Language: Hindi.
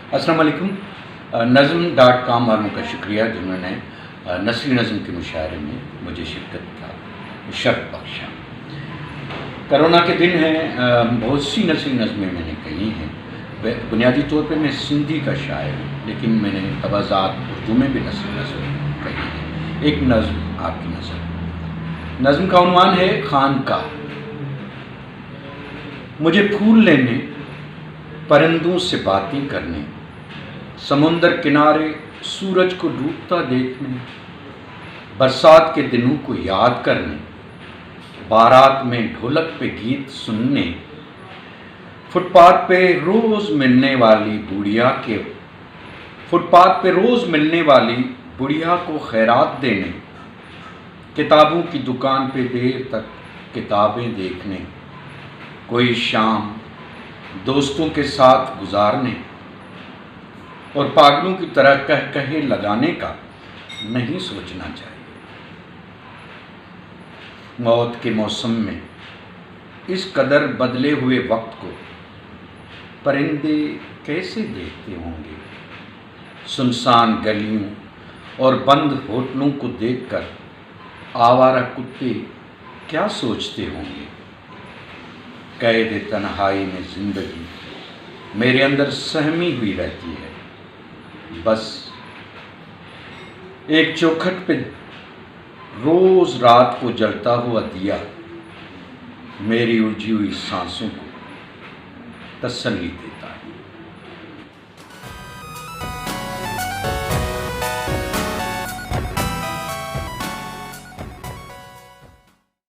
अस्सलाम वालेकुम। नज़म.com वालों का शुक्रिया जिन्होंने नस्री नज़म के मुशायरे में मुझे शिरकत का शर्फ बख्शा। कोरोना के दिन हैं, बहुत सी नस्री नज़में मैंने कही हैं। बुनियादी तौर पे मैं सिंधी का शायर हूँ, लेकिन मैंने तवाज़ात उर्दू में भी नस्री नज़म कही है। एक नज़म आपकी नज़र। नज़म का उन्वान है खानकाह। मुझे फूल लेने, परिंदों से बातें करने, समुंदर किनारे सूरज को डूबता देखने, बरसात के दिनों को याद करने, बारात में ढोलक पे गीत सुनने, फुटपाथ पे रोज मिलने वाली बुढ़िया को खैरात देने, किताबों की दुकान पे देर तक किताबें देखने, कोई शाम दोस्तों के साथ गुजारने और पागलों की तरह कहे लगाने का नहीं सोचना चाहिए। मौत के मौसम में इस कदर बदले हुए वक्त को परिंदे कैसे देखते होंगे। सुनसान गलियों और बंद होटलों को देखकर आवारा कुत्ते क्या सोचते होंगे। कैद तन्हाई में जिंदगी मेरे अंदर सहमी हुई रहती है। बस एक चौखट पे रोज रात को जलता हुआ दिया मेरी उलझी हुई सांसों को तसल्ली देता।